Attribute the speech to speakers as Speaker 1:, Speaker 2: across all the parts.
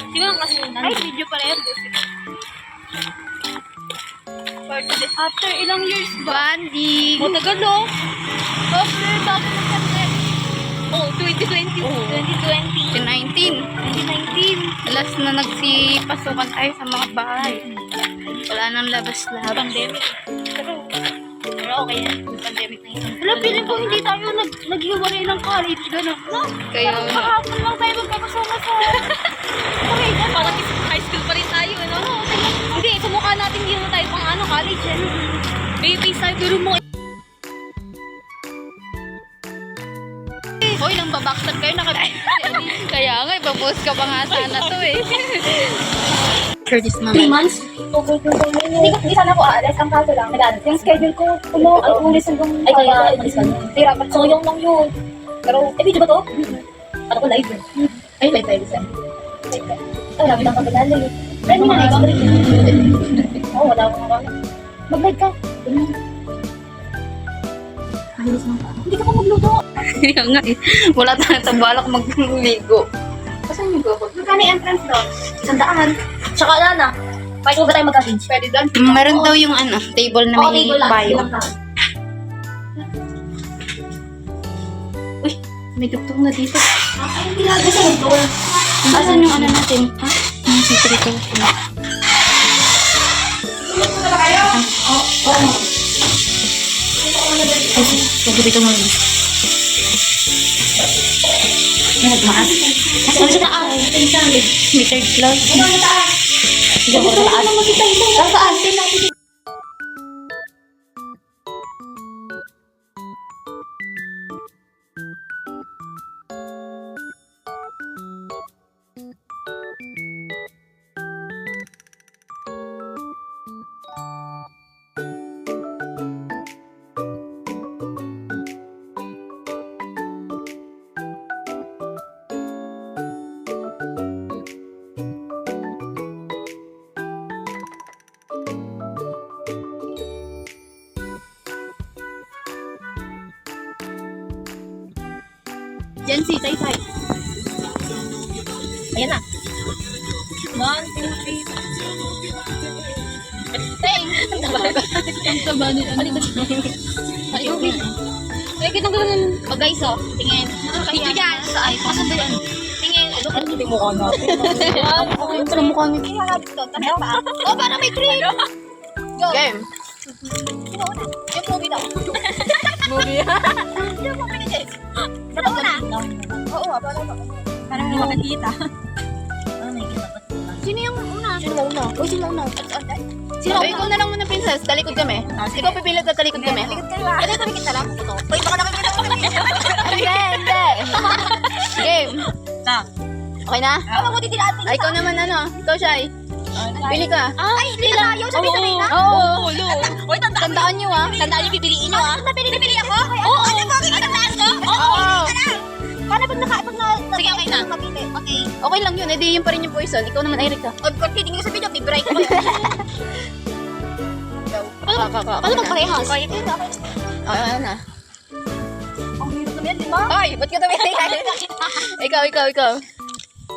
Speaker 1: Di ba kasi ay, video pala yan. After ilang years ba?
Speaker 2: Banding.
Speaker 1: Matagal oh. After bago mag-pandemic. Oh, 2020. 2020.
Speaker 2: 2019.
Speaker 1: 2019.
Speaker 2: Last na nagsipasukan tayo sa mga bahay. Wala nang labas-labas.
Speaker 1: Pandemic. Pero okay yan. Pandemic na isang. Wala, piling ko hindi tayo naghiwalay ng college. Gano'n. No?
Speaker 2: Kaya
Speaker 1: Parang kahapon lang tayo magkakasama sa... Okay, yan. Parang high school pa rin tayo. Ano? Hindi, sumukha natin hindi na tayo pang college. Ano? Baby, siguro mo.
Speaker 2: Hoy, nang babaksan kayo Kaya nga, ipapost ka pa nga sana to eh. For this
Speaker 3: 3 months? Hindi sana ako aalis. Ang kaso lang, yung schedule ko, ang ulis hanggang ay kaya umalis ka nun. Kaya so yung lang yun. Pero, video ba to? Ano ko live yun? Ay, live tayo isa. Ay, labi lang pagkakala yun. Pero hindi na ikaw. Oo, wala akong makakala. Mag-live ka. Hindi ka pa magluto.
Speaker 2: Kaya nga eh. Wala tayo sa balak magligo.
Speaker 3: Saan yung gobot? Magkano yung entrance doon? 100. Tsaka na. Pwede ba tayo magka-binge? Pwede doon.
Speaker 2: Meron daw yung table na may bio. Uy, may dugtong na dito.
Speaker 3: Ay, hindi lagi sa door.
Speaker 2: Asan yung natin? Ha? Yung secret ko. Pagkabit ko muna. May nagmaas.
Speaker 3: Saan sa taas?
Speaker 2: May third floor.
Speaker 3: Saan sa taas? Saan sa taas? Saan sa taas?
Speaker 2: Yan si Tay-Tay.
Speaker 3: Ayan na.
Speaker 1: 1, 2, 3.
Speaker 2: Ang taba nila.
Speaker 1: Ayun. Ay, kitang ganun. Oh, guys, oh. Tingin. Video yan. Sa iPhone. Ano ba yan? Tingin. Ano hindi mo ka natin?
Speaker 2: Ang sa mukha niya.
Speaker 1: Oh, parang may trade. Go.
Speaker 2: Game.
Speaker 1: Sino una? Yung movie daw.
Speaker 2: Movie.
Speaker 1: Yung movie ni Jess. Sino una? Oo, parang hindi makakita. Sino yung una?
Speaker 3: Sino una? Uy, sino una?
Speaker 1: Sino
Speaker 2: Ay, ikaw na lang muna, princess. Talikod kami. Ikaw pipilit at talikod kami.
Speaker 1: Talikod kayo ah. Ano yung talikod na lang? Uy, baka nakikita ko kami.
Speaker 2: Hindi. Game. Okay na?
Speaker 1: Ano mo titilaan?
Speaker 2: Ay, ikaw naman Ikaw, Shai. Pili ka.
Speaker 1: Ay, hindi na tayo. Sabay-sabay na.
Speaker 2: Oo.
Speaker 1: Uy,
Speaker 2: Tandaan nyo
Speaker 1: Tandaan niyo, pipiliin niyo ah. Napili ako? Oo. Ano ba? Tandaan ko?
Speaker 2: Oo.
Speaker 1: Paano pag sige, okay na. Okay.
Speaker 2: Okay lang yun. Edi yun pa rin yung poison. Ikaw naman, Eric ka.
Speaker 1: Kung titingin sa video, bibray ko kayo. Paano magparehas?
Speaker 2: Ano na?
Speaker 1: Ang hirap naman yan, di ba?
Speaker 2: Ay, ba't ka tumili? Ikaw.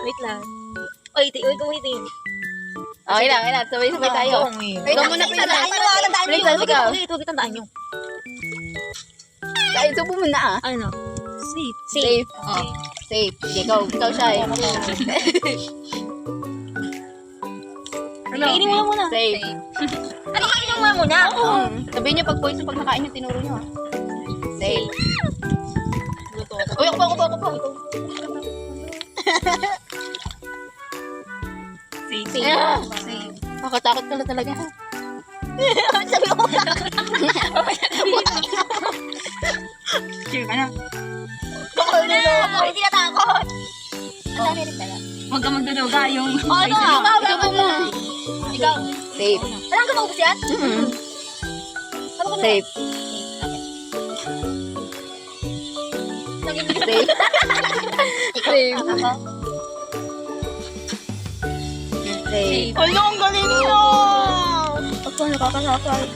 Speaker 1: Wait lang. Wait.
Speaker 2: Okay na. Sabay-sabay tayo. Ikaw muna, princess. Princess, ikaw.
Speaker 1: Huwag tandaan nyo.
Speaker 2: Ay, subo mo na
Speaker 1: Ano?
Speaker 2: Safe. Oh. Safe. Sige, ikaw, Shai.
Speaker 1: Kainin mo na muna.
Speaker 2: Safe.
Speaker 1: Ano kainin mo muna?
Speaker 2: Sabihin niyo pag poison, pag nakain niyo, tinuro niyo Safe. Uy, ako pa.
Speaker 1: Safe.
Speaker 2: Makatakot ka na talaga.
Speaker 1: Sabi ko na.
Speaker 3: Sure ka na.
Speaker 1: Ako hindi natakot. Ang dami rin pala.
Speaker 3: Huwag ka magduduga yung...
Speaker 1: Ano?
Speaker 2: Subo mo.
Speaker 1: Ikaw.
Speaker 2: Safe.
Speaker 1: Alam ka maubos yan?
Speaker 2: Safe. Safe. Safe. Safe.
Speaker 1: Hala, ang galing nyo!
Speaker 3: Ako, nakakasakal.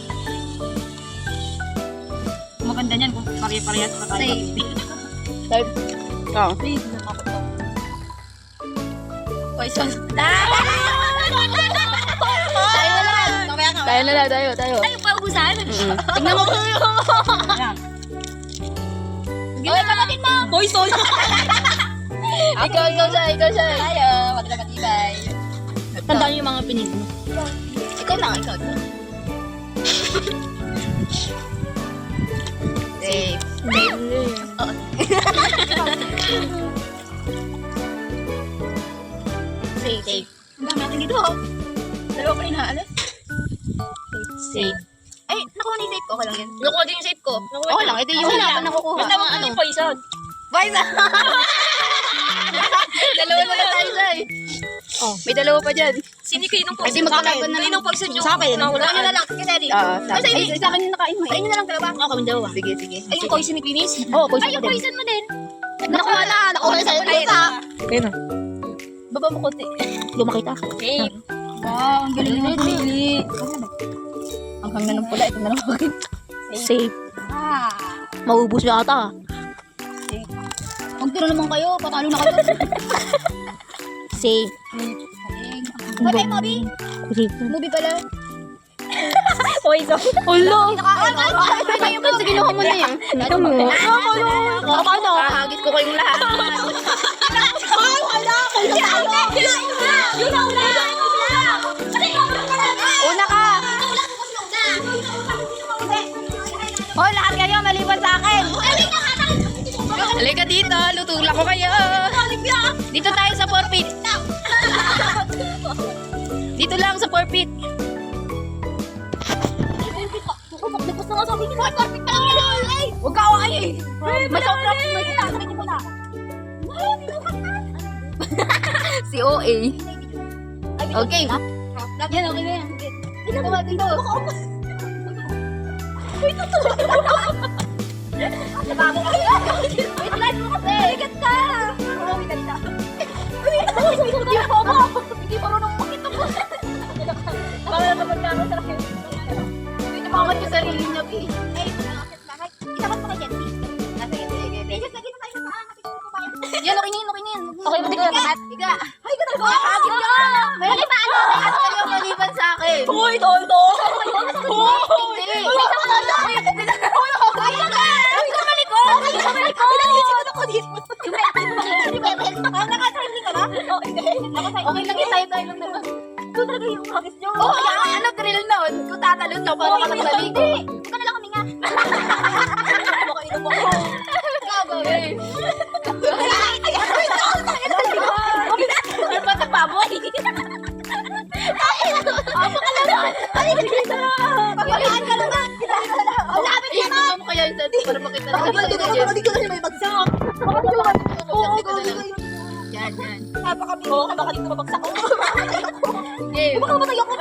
Speaker 3: Maganda niyan kung pare-parehas pa tayo.
Speaker 1: Safe.
Speaker 2: Safe. Oh.
Speaker 1: Please, nakakatawa.
Speaker 2: Poison.
Speaker 1: Tayo na lang.
Speaker 2: Tayo.
Speaker 1: Tayo pa ubusan.
Speaker 2: Tingnan mo.
Speaker 1: Oy, kapatid mo! Poison!
Speaker 2: Ikaw siya. Tayo, wag na matibay.
Speaker 1: Tandaan niyo yung mga pinig mo.
Speaker 2: Ikaw lang. Safe.
Speaker 1: Safe.
Speaker 2: Ang dami natin dito. Dalawa pa rin haalas.
Speaker 1: Safe.
Speaker 2: Ay, nakuha na yung safe ko. Okay lang yan.
Speaker 1: Nakuha din yung safe ko.
Speaker 2: Okay lang, ito yung wala pa nakukuha.
Speaker 1: Basta mga ano, poison.
Speaker 2: Poison! Dalawa na lang tayo, Zay.
Speaker 1: Oh.
Speaker 2: May dalawa pa dyan.
Speaker 1: Sino kayo ng
Speaker 2: Kasi
Speaker 1: poison?
Speaker 2: magkalaban na
Speaker 1: Kayo ng poison yung
Speaker 2: Sa akin.
Speaker 1: nawala.
Speaker 2: Sa akin na lang. Kasi Daddy. Sa akin yung nakain mo. Sa inyo na lang dalawa.
Speaker 1: Ako kami dalawa.
Speaker 2: Sige.
Speaker 1: Ay, yung poison ni Pinis?
Speaker 2: Oo, poison
Speaker 1: Ay, yung
Speaker 2: ko din.
Speaker 1: poison mo din.
Speaker 2: Nakuha na sa'yo.
Speaker 1: Ayun.
Speaker 2: Baba mo konti. Lumakita.
Speaker 1: Safe.
Speaker 2: Wow, ang galing naman pili. Ang hanggang ng pula, ito na lang akin.
Speaker 1: Safe.
Speaker 2: Ah.
Speaker 1: Maubos na ata.
Speaker 2: Huwag tiro naman kayo, patalo na kayo.
Speaker 1: Safe.
Speaker 2: Patay, Moby.
Speaker 1: Safe.
Speaker 2: Moby pala.
Speaker 1: Poison. Ulo.
Speaker 2: Kayo ba? Sige, nakuha mo na yan.
Speaker 1: Ito mo. Ano?
Speaker 2: Hagis ko kayong lahat. Una ka. Oh, lahat kayo maliban sa akin. Halika dito, lutulak ko kayo. Dito tayo sa forfeit. Dito lang sa forfeit. Huwag ka away. May sobrang si OA. Okay. Yan, okay na yan. Dito ba, dito. Wait, light mo kasi. Bigat ka. Bigat ka. Hindi pa marunong makita mo. Baka naman na ako sa akin. Hindi naman yung sarili niya, Pi. Ay, bakit? Isakat mo kay Jenny. Yan, okay na yan.
Speaker 1: Okay, bigat.
Speaker 2: Iga. Ay, ka talaga. Hagis ka. May paano? May ano kayo maliban sa akin?
Speaker 1: Uy, tonto.
Speaker 2: Hindi. Okay lang yung tayo lang naman.
Speaker 1: Ito talaga yung hagis nyo.
Speaker 2: Oo, ano thrill nun? Kung tatalon ka pa naman ang balik.
Speaker 1: Huwag ka na lang huminga. Baka inom ako.
Speaker 2: Gagawin. Ano ba sa baboy?
Speaker 1: Pagpalaan ka naman.
Speaker 2: Lapit ka na! Ito mo kaya yung dati para makita na
Speaker 1: Hindi ko na may bagsak.
Speaker 2: Yan.
Speaker 1: Napakabiro ka. Baka dito mabagsak ko.
Speaker 2: Game.
Speaker 1: Baka matay ako.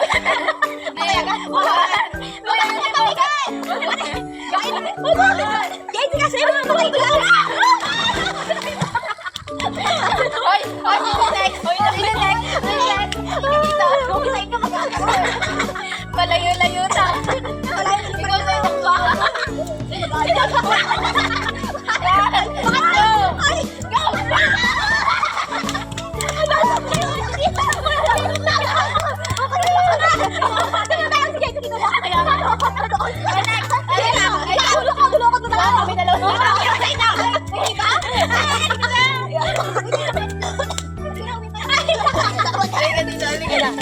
Speaker 1: Guys, kasi matay ko lang.
Speaker 2: Oy, sino next? Dito.
Speaker 1: Kumisain ka magkakaroon.
Speaker 2: Malayo-layo na. Ikaw sa itak ba?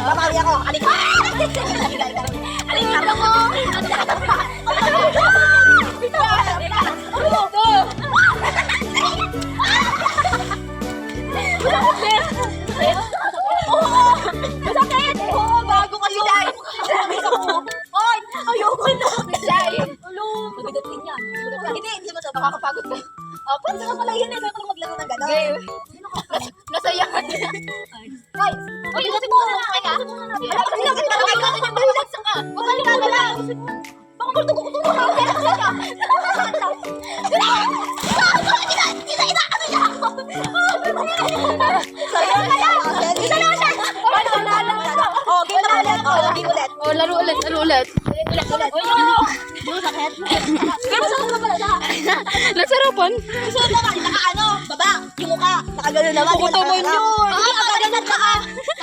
Speaker 1: Babawi ako. Halika. Halika mo. Masakit! Oo, bago kayo. Oy! Ayoko na. Ulo. Mabigat din yan. Hindi mo ito. Makakapagod ka. Pwede ka pala yun eh. Pwede ka maglaro ng gano'n.
Speaker 2: Game. Nasayahan.
Speaker 1: Guys! Uy, kasi mo na. Kaya? Wala kasi lang. Huwag ka ligaga lang. Baka gusto ko kutuwa ka. Kaya kasi ka. Isa lang siya. Oh, game na ulit. Oh, game ulit.
Speaker 2: Oh, laro ulit.
Speaker 1: Ulit.
Speaker 2: Nasarapan.
Speaker 1: Gusto mo ba? Baba. Yung ka. Nakagano naman.
Speaker 2: Puto mo yun.
Speaker 1: Hindi, nakaganan ka ka.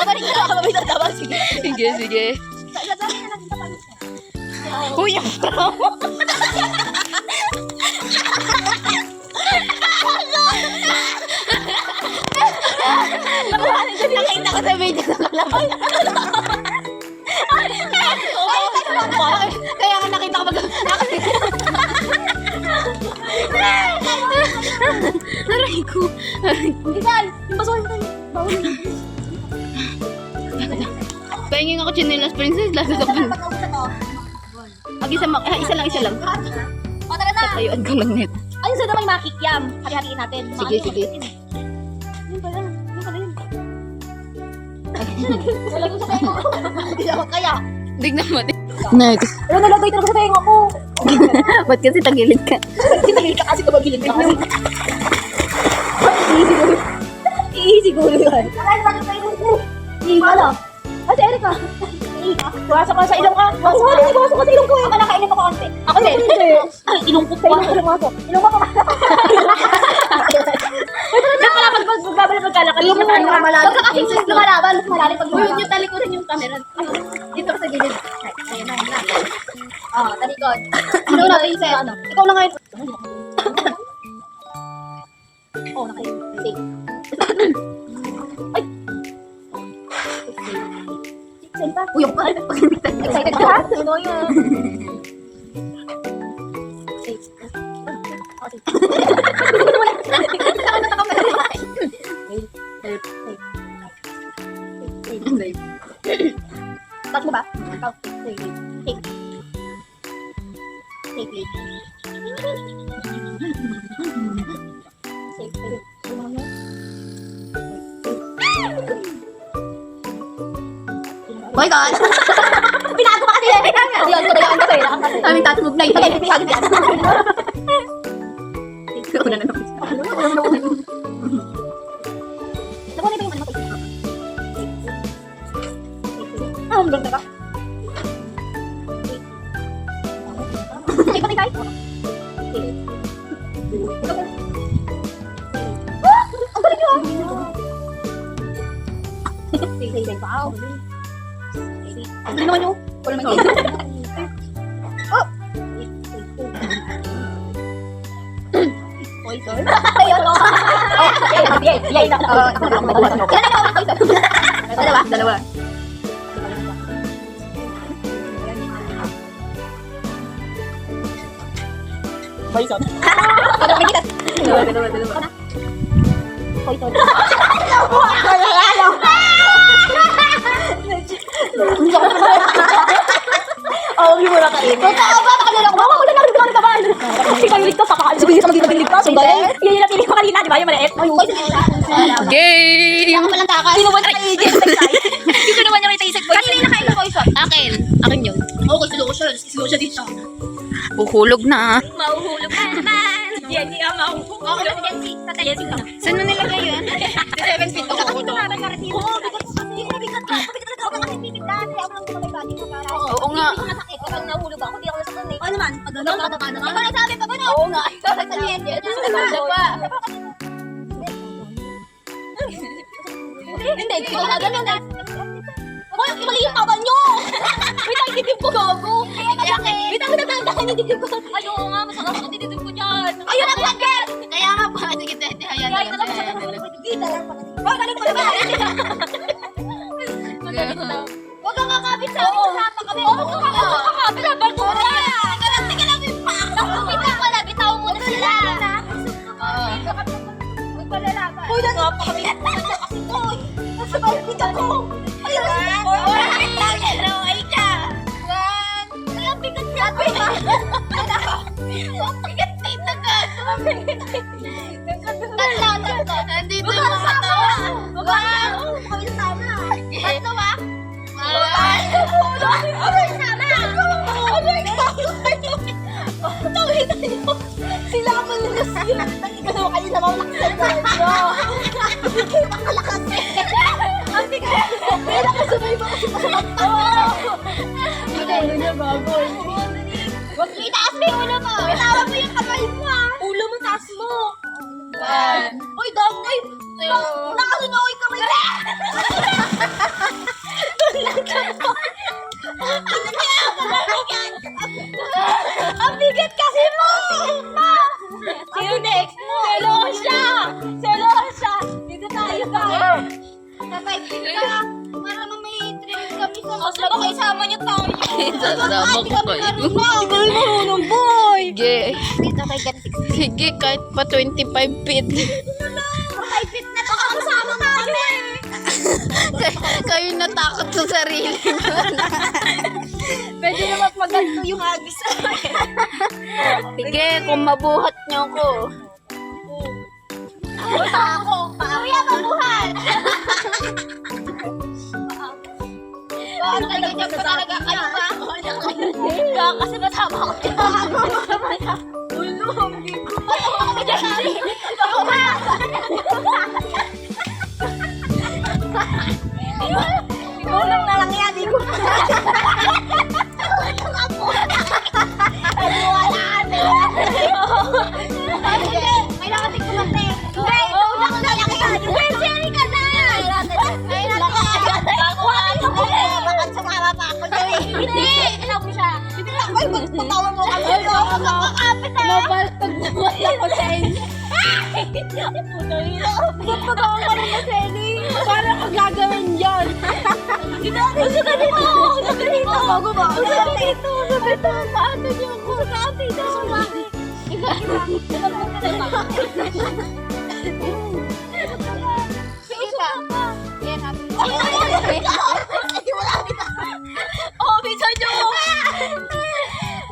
Speaker 1: Kabalik ka. Kabalik ka naman. Sige.
Speaker 2: Sige, sige. Uy, ang
Speaker 1: Nakita ko sa video na kalaban.
Speaker 2: Kaya nga nakita ko Aray ko.
Speaker 1: Isal, basohin tayo. Bawal.
Speaker 2: Pahingin ako chinelas princess. Lasa sa pan. Isa lang.
Speaker 1: O, tara na.
Speaker 2: Tayuan ko lang net.
Speaker 1: Ayun, sa may makikyam. Hati-hatiin natin.
Speaker 2: Sige, sige.
Speaker 1: Yun pala. Yun. Wala ko sa tenga ko. Hindi ako kaya.
Speaker 2: Tignan mo. Next.
Speaker 1: Wala nalagay talaga sa tenga ko.
Speaker 2: Ba't kasi tagilid ka?
Speaker 1: Tinagil ka kasi tumagilid ka kasi. Siguro yun. Hindi pala. Si Erika. Pumasok ka sa ilong ka. Pumasok ka sa ilong ko. Ako nakailong ako konti. Ako din. Ay, ilong ko sa ilong ko. Ilong ko pumasok. Wait, pala magbabalik magkalakad. Ilong mo na malalim. Huwag ka kasi lumalaban. Mas malalim pag lumalaban.
Speaker 2: Yung talikuran yung camera.
Speaker 1: Dito ka sa gilid. Ayun na. Talikod. Sino na kayo sa'yo? Ikaw na ngayon. Oo, nakayo. Safe. Ay! Saan pa? Uy, ako pa. Excited ka? Ano yun? Safe. Okay. Touch mo ba? Ikaw. Safe. Safe. Safe. Oh my God! Pinago pa kasi yan! Ayun, tuloy kasi.
Speaker 2: Aming tatmog na yun.
Speaker 1: Sige, pinagod yan.
Speaker 2: Una na naman.
Speaker 1: Nakuha na ba yung ano ko? Ang ganda ka. Ay, patay tayo. Ang galing yun! Wow! Hindi naman yun. Wala naman yun. Oh! Poison? Ayun, no? Yay!
Speaker 2: Dalawa.
Speaker 1: Poison.
Speaker 2: Dalawa.
Speaker 1: Poison. Oh, hindi mo na kainin. Totoo ba? Pakalala ko. Wala na rin ka ba? Kasi kayo ligtas. Sabihin sa magiging ligtas. Yan yung napili ko kanina, di ba? Yung maliit.
Speaker 2: Game!
Speaker 1: Ako palang takas. Sino ba nakainin? Sino naman yung itaisip ko? Kanina yung nakain ng poison.
Speaker 2: Akin. Akin yun.
Speaker 1: Oo, kasi loko siya. Kasi loko siya dito.
Speaker 2: Uhulog na.
Speaker 1: Mahuhulog na naman. Yan, di ka mahuhulog. Oo, Jensi. Tatay, Jensi ka.
Speaker 2: Saan mo nilagay yun?
Speaker 1: 7 feet ako to. Oo, bigat ko kasi. Bigat ka. Bigat ka. Ako kasi bibigyan. Kaya ako lang tumabay body ko para.
Speaker 2: Oo nga.
Speaker 1: Hindi masakit. Kapag nahulog ako, di ako nasaktan eh. Ano naman? Pag gano'n, matapa na nga. Ikaw nagsabi pa ba no? Oo nga. Ikaw nagsabi. Hindi, ikaw na ganun eh. Hoy, mali yung taba nyo! Wait, ang dibdib ko gago! Wait, ang natandaan yung dibdib ko. Ay, oo nga, masarap ang dibdib ko dyan. Ayun ang lagyan!
Speaker 2: Kaya nga pa. Sige, hayaan
Speaker 1: Kaya na lang siya kita lang pala. Hoy, galing mo na ba? Magaling na. Huwag kang kakapit sa akin. Kasama kami. Oo, huwag kang kakapit sa akin. Teka lang, bitaw mo na sila. Magpalalaban. Hoy, napakabit. Kasi to. Nasa balbit ako. Ayun. Ay ka. Kaya bigat niya. Bigat dito ka. Tatlo. Nandito yung mga tawa. Wag. Kami sama. Tatlo ba? Okay, sama. Sila ang malakas yun. Ikaw kayo na mamalakas sa inyo. Hindi makalakas eh. Hindi kaya. May nakasabay ba kasi masamatawa. Ulo niya baboy. Huwag itaas mo yung ulo mo. Itawa mo yung kamay mo ah. Ulo mo taas mo. Uy, dog. Uy, Nakasunod ka ba? Ang bigat kasi mo! Sino next? Selosha! Selosha! Dito tayo ka.
Speaker 2: Tatay, ka. Para may training kami sa
Speaker 1: Mas lang kayo sama niyo tayo.
Speaker 4: Sasama ko kayo.
Speaker 1: Hindi ka rin marunong, boy.
Speaker 4: Sige.
Speaker 2: Dito kay Gantik.
Speaker 4: Sige, kahit pa 25 feet.
Speaker 2: Ay, fit na to. Kasama mo kami.
Speaker 4: Kayo natakot sa sarili nyo.
Speaker 1: Pwede naman maganto yung agis sa akin.
Speaker 4: Sige, kung mabuhat nyo ko.
Speaker 1: Basta ako.
Speaker 2: Kuya, mabuhat.
Speaker 1: Ang ganyan pa talaga kayo ba? Kaya kasi masama ako dyan. Ulo, hindi ko. Ayaw ko kami dyan. Ako ba? Ikaw lang na lang yan. Hindi ko.
Speaker 2: May nakatik kumante.
Speaker 1: Hindi, una ko na lang yan.
Speaker 2: Well, Jerry ka na. Ay,
Speaker 1: Bakit sumama pa ako dyan?
Speaker 2: Hindi. Alam mo siya.
Speaker 1: Hindi na. Ay, magpatawa mo kami.
Speaker 2: Makakapit na.
Speaker 4: Mabaltag naman ako sa inyo.
Speaker 1: Magpatawa ka rin na, Selly. Paano ko gagawin yan? Gusto ka dito! Gusto ka dito! Bago ba? Gusto ka dito! Gusto ka dito! Paano niyo ako? Sa atin na sumaki.
Speaker 2: Sige ka. Yan, happy.
Speaker 1: Oh, bisa nyo!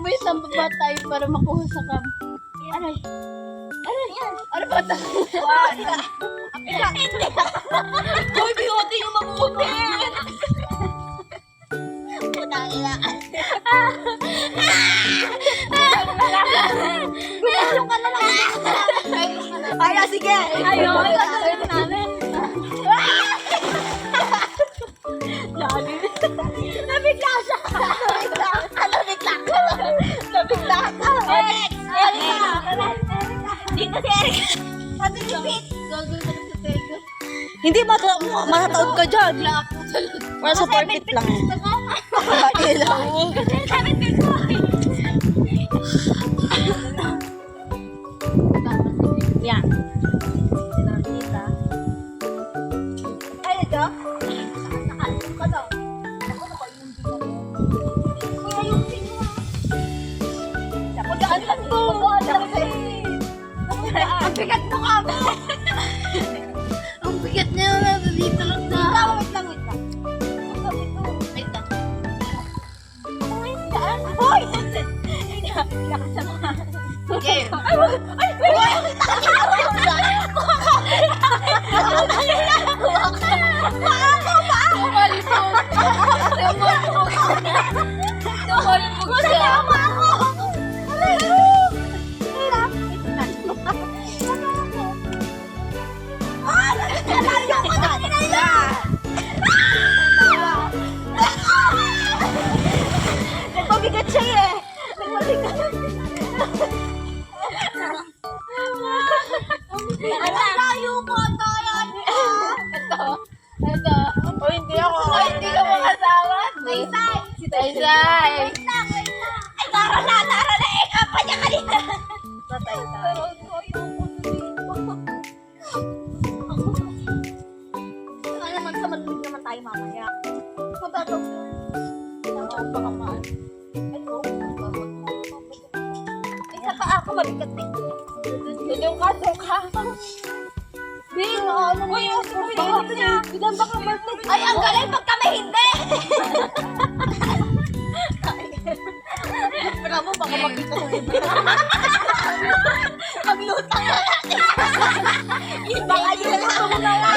Speaker 4: May sampa ba tayo para makuha sa camp?
Speaker 1: Ano yan? Ano ba ito? Hoy, bigote yung mabuti! Putang ina. Gumasong ka na lang. Ay, sige. Ayaw. Nabigla siya. Nabigla ka. Erika. Dito si Erika. Sabi ni Pete.
Speaker 2: Gagawin ka lang sa Tego.
Speaker 1: Hindi matataod ka dyan. Para sa partit lang. Hindi lang.
Speaker 2: Kasi sabi ko.
Speaker 1: Yan. Ay, ito? Pagkaan lang to. Ang bigat mo kami.
Speaker 4: Ang bigat niya na dito lang na.
Speaker 1: Wait lang. Wait lang. Hoy! Nakasama.
Speaker 4: Sige.
Speaker 1: Ay, wait!
Speaker 4: Tumalbog siya.
Speaker 1: Nagpabigat siya eh. Nagpabigat. Layo ko tayo.
Speaker 4: Ito. O hindi ako. Hindi ka makasama.
Speaker 2: Maysay.
Speaker 4: Si Taysay.
Speaker 1: Ay, tara na. Kapa niya kanina. Sa malamig naman tayo mamaya. Mababaw na. Baka maan. Ay, sa paa ko mabigat eh. Doon ka. Bing, ano mo yung baka niya? Bilang baka martin. Ay, ang galing pag kami hindi! Pero mo, baka makita ko rin. Maglutang na natin. Baka yun lang ako na lang.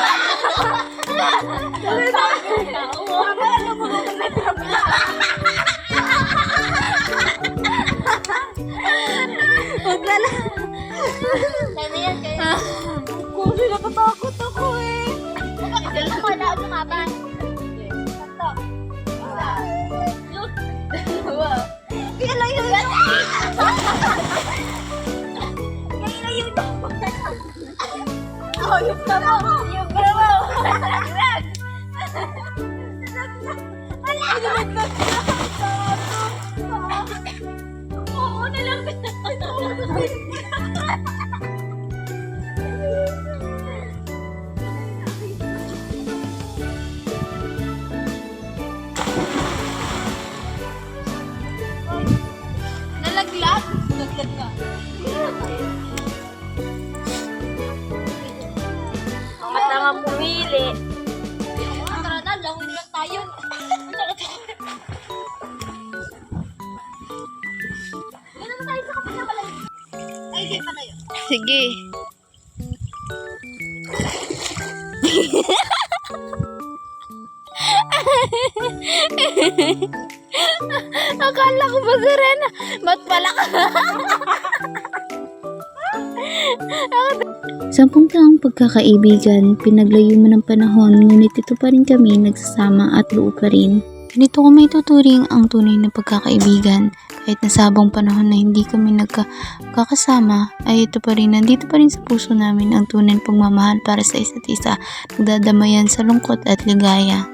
Speaker 1: Ano mo na huwag na lang.
Speaker 2: Kaya yan, kaya.
Speaker 1: Kasi nakatakot ako eh.
Speaker 2: Bakit lang wala ako lumaban?
Speaker 1: Kaya lang yun. Kaya lang yun. Oh, yung Oo, nalapit na.
Speaker 2: Nalaglag?
Speaker 1: Naglag ka.
Speaker 3: At nga pumili.
Speaker 1: Tara na, lawin lang tayo. Ganun tayo sa kapit na malay. Ay, di pa na yun.
Speaker 2: Sige. Akala ko basura na. Ba't pala ka?
Speaker 4: 10 taong pagkakaibigan, pinaglayo mo ng panahon, ngunit ito pa rin kami nagsasama at buo pa rin. Ganito ko may tuturing ang tunay na pagkakaibigan. Kahit nasabang panahon na hindi kami nagkakasama, ay ito pa rin, nandito pa rin sa puso namin ang tunay na pagmamahal para sa isa't isa, nagdadamayan sa lungkot at ligaya.